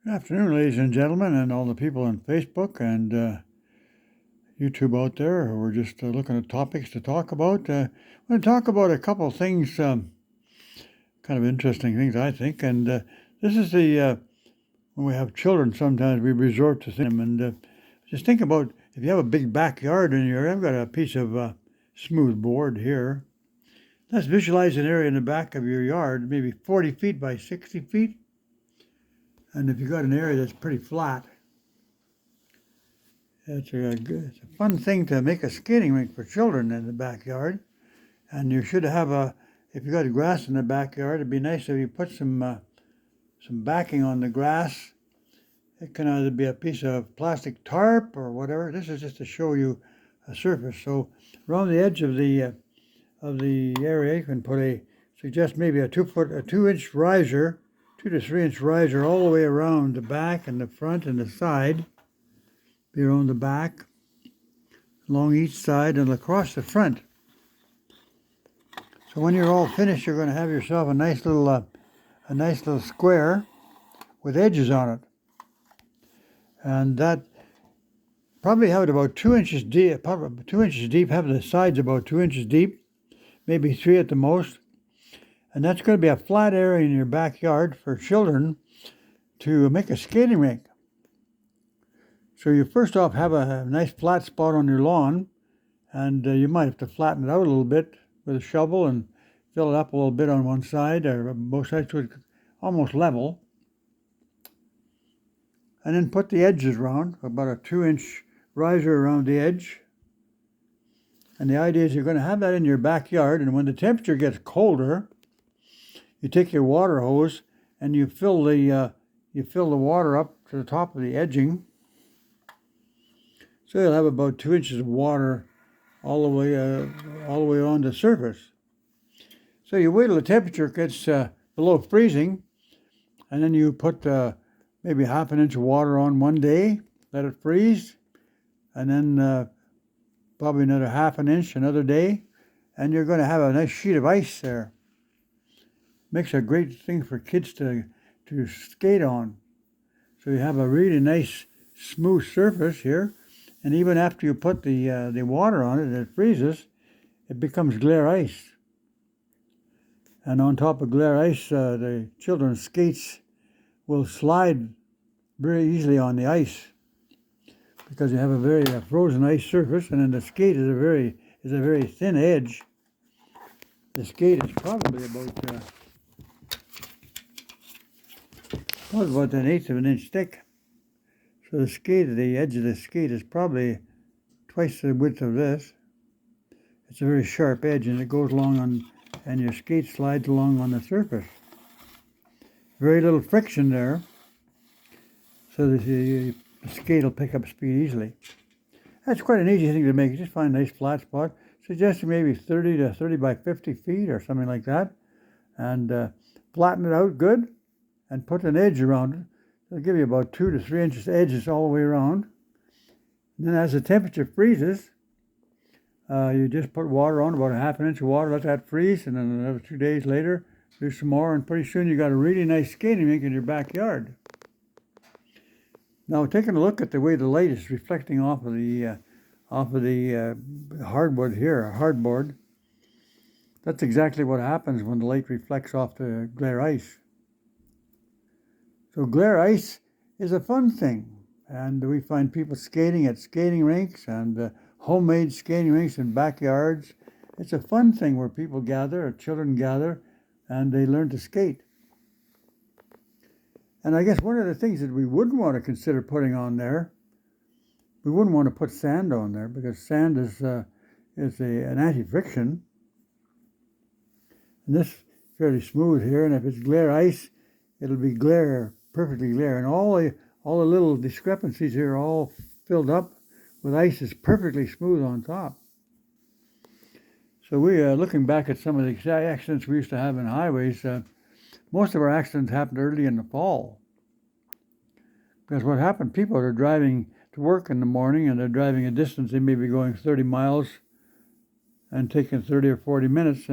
Good afternoon, ladies and gentlemen, and all the people on Facebook and YouTube out there who are just looking at topics to talk about. I'm going to talk about a couple of things, kind of interesting things, I think. And this is when we have children, sometimes we resort to them. And just think about if you have a big backyard in your, I've got a piece of smooth board here. Let's visualize an area in the back of your yard, maybe 40 feet by 60 feet. And if you've got an area that's pretty flat, it's a fun thing to make a skating rink for children in the backyard. And you should have if you got grass in the backyard, it'd be nice if you put some backing on the grass. It can either be a piece of plastic tarp or whatever. This is just to show you a surface. So around the edge of the area, you can suggest maybe a 2-inch riser, 2 to 3 inch riser all the way around the back and the front and the side. Be around the back, along each side, and across the front. So when you're all finished, you're going to have yourself a nice little square with edges on it, and that probably have it about 2 inches deep. Probably 2 inches deep. Have the sides about 2 inches deep, maybe 3 at the most, and that's going to be a flat area in your backyard for children to make a skating rink. So you first off have a nice flat spot on your lawn, and you might have to flatten it out a little bit with a shovel and fill it up a little bit on one side or both sides to it almost level. And then put the edges around, about a 2-inch riser around the edge. And the idea is you're going to have that in your backyard, and when the temperature gets colder, you take your water hose and you fill the water up to the top of the edging. So you'll have about 2 inches of water all the way on the surface. So you wait till the temperature gets below freezing, and then you put maybe half an inch of water on one day, let it freeze, and then probably another half an inch another day, and you're going to have a nice sheet of ice there. Makes a great thing for kids to skate on. So you have a really nice smooth surface here. And even after you put the water on it and it freezes, it becomes glare ice. And on top of glare ice, the children's skates will slide very easily on the ice because you have a very frozen ice surface, and then the skate is a very thin edge. The skate is probably about 1/8 of an inch thick. So the edge of the skate is probably twice the width of this. It's a very sharp edge, and it goes along and your skate slides along on the surface. Very little friction there, so that the skate will pick up speed easily. That's quite an easy thing to make. You just find a nice flat spot. Suggesting maybe 30 to 30 by 50 feet or something like that, and flatten it out good, and put an edge around it. It'll give you about 2 to 3 inches edges all the way around. And then as the temperature freezes, you just put water on, about a half an inch of water, let that freeze, and then another 2 days later, do some more, and pretty soon you got a really nice skating rink in your backyard. Now, taking a look at the way the light is reflecting off of the hardwood here, hardboard, that's exactly what happens when the light reflects off the glare ice. So glare ice is a fun thing, and we find people skating at skating rinks and homemade skating rinks in backyards. It's a fun thing where people gather, or children gather, and they learn to skate. And I guess one of the things that we wouldn't want to consider putting on there, we wouldn't want to put sand on there, because sand is an anti-friction. And this is fairly smooth here, and if it's glare ice, it'll be perfectly glare, and all the little discrepancies here are all filled up with ice. Is perfectly smooth on top. So we are looking back at some of the accidents we used to have in highways. Most of our accidents happened early in the fall, because what happened, people are driving to work in the morning, and they're driving a distance. They may be going 30 miles and taking 30 or 40 minutes,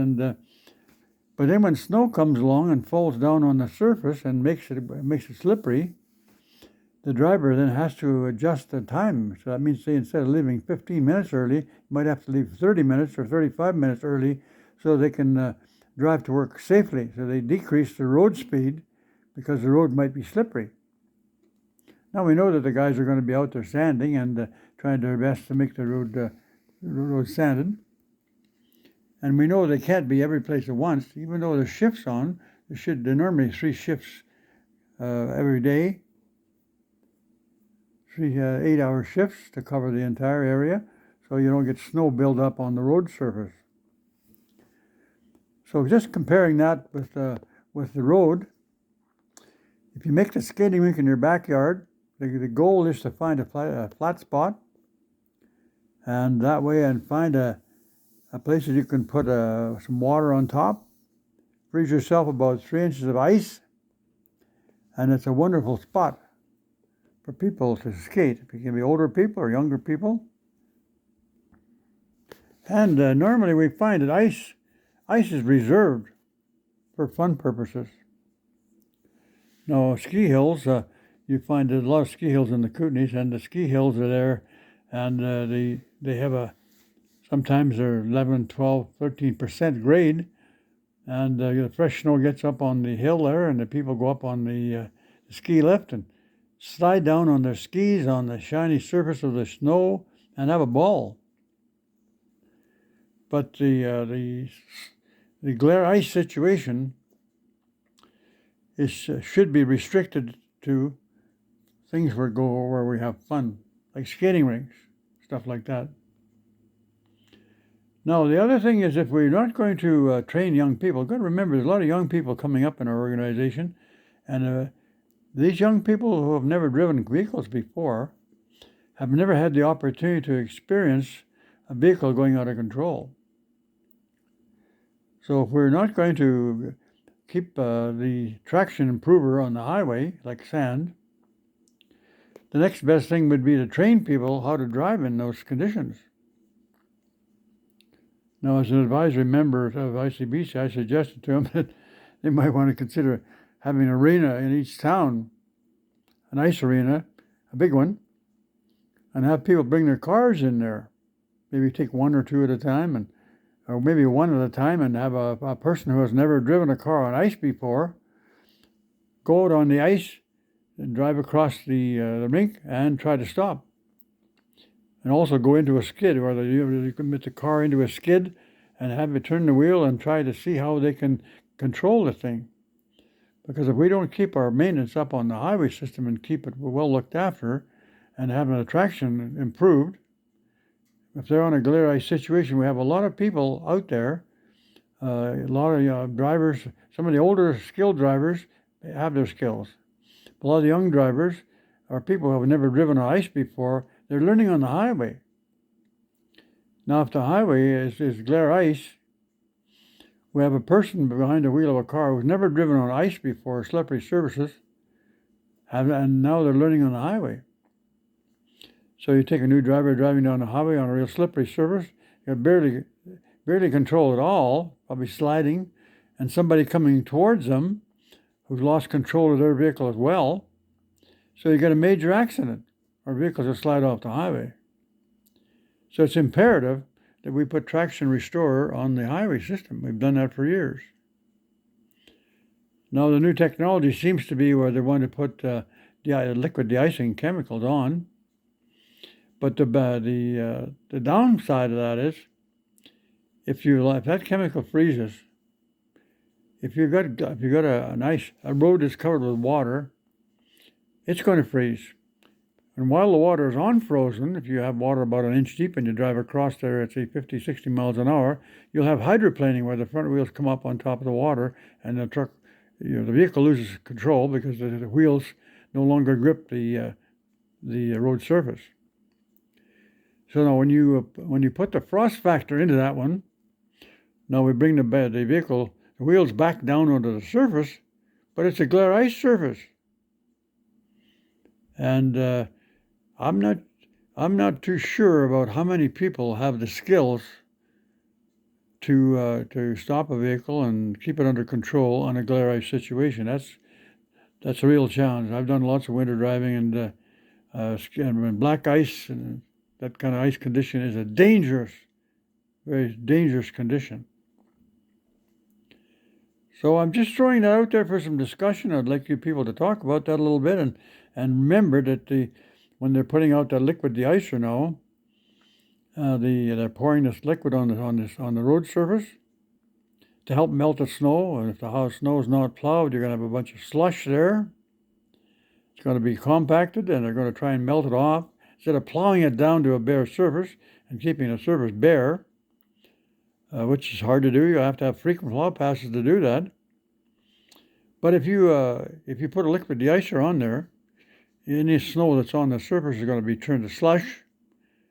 but then when snow comes along and falls down on the surface and makes it slippery, the driver then has to adjust the time. So that means, say, instead of leaving 15 minutes early, you might have to leave 30 minutes or 35 minutes early so they can drive to work safely. So they decrease the road speed because the road might be slippery. Now we know that the guys are going to be out there sanding and trying their best to make the road sanded. And we know they can't be every place at once, even though there's shifts on. There normally 3 shifts every day, 3 8-hour shifts to cover the entire area, so you don't get snow build up on the road surface. So just comparing that with the road, if you make the skating rink in your backyard, the goal is to find a flat spot, and that way, and find a place that you can put some water on top, freeze yourself about 3 inches of ice, and it's a wonderful spot for people to skate. It can be older people or younger people. And normally we find that ice is reserved for fun purposes. Now, ski hills, you find there's a lot of ski hills in the Kootenays, and the ski hills are there, and they have sometimes they're 11, 12, 13% grade, and the fresh snow gets up on the hill there, and the people go up on the ski lift and slide down on their skis on the shiny surface of the snow and have a ball. But the glare ice situation should be restricted to things where we have fun, like skating rinks, stuff like that. Now, the other thing is, if we're not going to train young people, you've got to remember there's a lot of young people coming up in our organization, and these young people who have never driven vehicles before have never had the opportunity to experience a vehicle going out of control. So if we're not going to keep the traction improver on the highway, like sand, the next best thing would be to train people how to drive in those conditions. Now, as an advisory member of ICBC, I suggested to them that they might want to consider having an arena in each town, an ice arena, a big one, and have people bring their cars in there. Maybe take 1 or 2 at a time, or maybe 1 at a time, and have a person who has never driven a car on ice before go out on the ice and drive across the rink and try to stop. And also go into a skid, or you can put the car into a skid and have it turn the wheel and try to see how they can control the thing. Because if we don't keep our maintenance up on the highway system and keep it well looked after and have an traction improved, if they're on a glare ice situation, we have a lot of people out there, a lot of drivers, some of the older skilled drivers have their skills. A lot of the young drivers are people who have never driven on ice before. They're learning on the highway. Now, if the highway is glare ice, we have a person behind the wheel of a car who's never driven on ice before, slippery surfaces, and now they're learning on the highway. So you take a new driver driving down the highway on a real slippery surface, you barely control at all, probably sliding, and somebody coming towards them who's lost control of their vehicle as well. So you get a major accident. Our vehicles will slide off the highway. So it's imperative that we put traction restorer on the highway system. We've done that for years. Now the new technology seems to be where they want to put liquid de-icing chemicals on. But the downside of that is, if that chemical freezes, if you've got a road that's covered with water, it's going to freeze. And while the water is unfrozen, if you have water about an inch deep and you drive across there at, say, 50, 60 miles an hour, you'll have hydroplaning where the front wheels come up on top of the water, and the vehicle loses control because the wheels no longer grip the road surface. So now when you put the frost factor into that one, now we bring the vehicle, the wheels back down onto the surface, but it's a glare ice surface. And I'm not too sure about how many people have the skills to stop a vehicle and keep it under control on a glare ice situation. That's a real challenge. I've done lots of winter driving, and black ice and that kind of ice condition is a dangerous, very dangerous condition. So I'm just throwing that out there for some discussion. I'd like you people to talk about that a little bit, and remember that when they're putting out that liquid de-icer now, they're pouring this liquid on the road surface to help melt the snow. And if the snow is not plowed, you're going to have a bunch of slush there. It's going to be compacted, and they're going to try and melt it off instead of plowing it down to a bare surface and keeping the surface bare, which is hard to do. You have to have frequent plow passes to do that. But if you put a liquid de-icer on there, any snow that's on the surface is going to be turned to slush,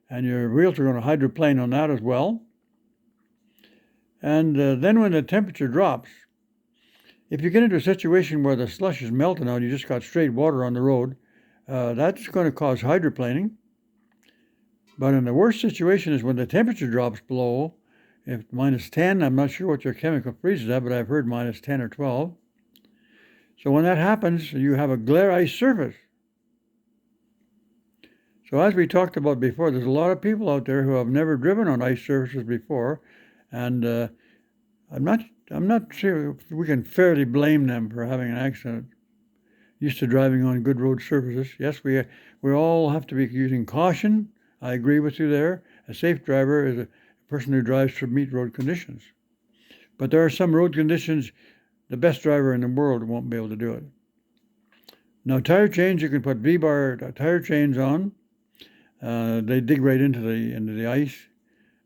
and your wheels are going to hydroplane on that as well. And then when the temperature drops, if you get into a situation where the slush is melting out, you just got straight water on the road, that's going to cause hydroplaning. But in the worst situation is when the temperature drops below, if -10, I'm not sure what your chemical freeze is at, but I've heard -10 or 12. So when that happens, you have a glare ice surface. So as we talked about before, there's a lot of people out there who have never driven on ice surfaces before, and I'm not sure if we can fairly blame them for having an accident. Used to driving on good road surfaces. Yes, we all have to be using caution. I agree with you there. A safe driver is a person who drives to meet road conditions. But there are some road conditions the best driver in the world won't be able to do it. Now, tire chains, you can put V-bar tire chains on. They dig right into the ice.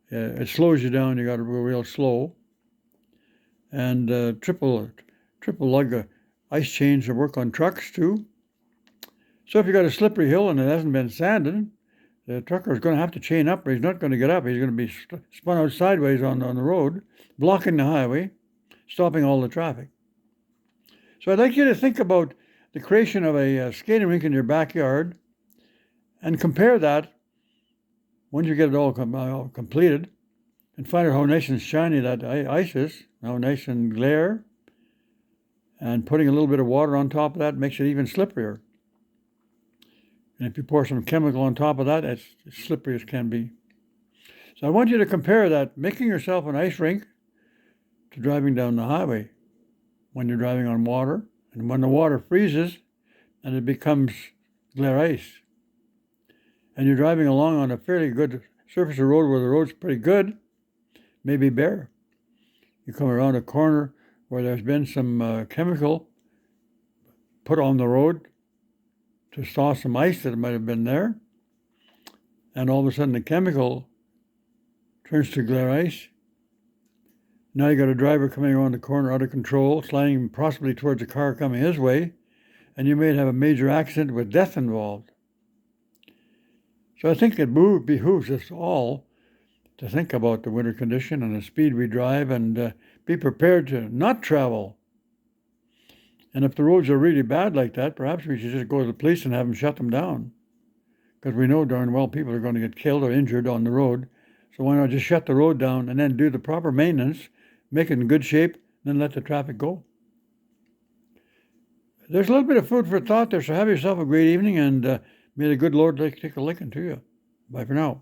It slows you down. You got to go real slow. And triple lug ice chains that work on trucks too. So if you got a slippery hill and it hasn't been sanded, the trucker is going to have to chain up, or he's not going to get up. He's going to be spun out sideways on the road, blocking the highway, stopping all the traffic. So I'd like you to think about the creation of a skating rink in your backyard and compare that, once you get it all completed, and find out how nice and shiny that ice is, how nice and glare, and putting a little bit of water on top of that makes it even slipperier. And if you pour some chemical on top of that, it's as slippery as can be. So I want you to compare that, making yourself an ice rink, to driving down the highway when you're driving on water, and when the water freezes and it becomes glare ice. And you're driving along on a fairly good surface of road where the road's pretty good, maybe bare. You come around a corner where there's been some chemical put on the road to thaw some ice that might have been there, and all of a sudden the chemical turns to glare ice. Now you got a driver coming around the corner out of control, sliding possibly towards a car coming his way, and you may have a major accident with death involved. So I think it behooves us all to think about the winter condition and the speed we drive, and be prepared to not travel. And if the roads are really bad like that, perhaps we should just go to the police and have them shut them down. Because we know darn well people are going to get killed or injured on the road. So why not just shut the road down and then do the proper maintenance, make it in good shape, and then let the traffic go? There's a little bit of food for thought there, so have yourself a great evening, and may the good Lord take a liking to you. Bye for now.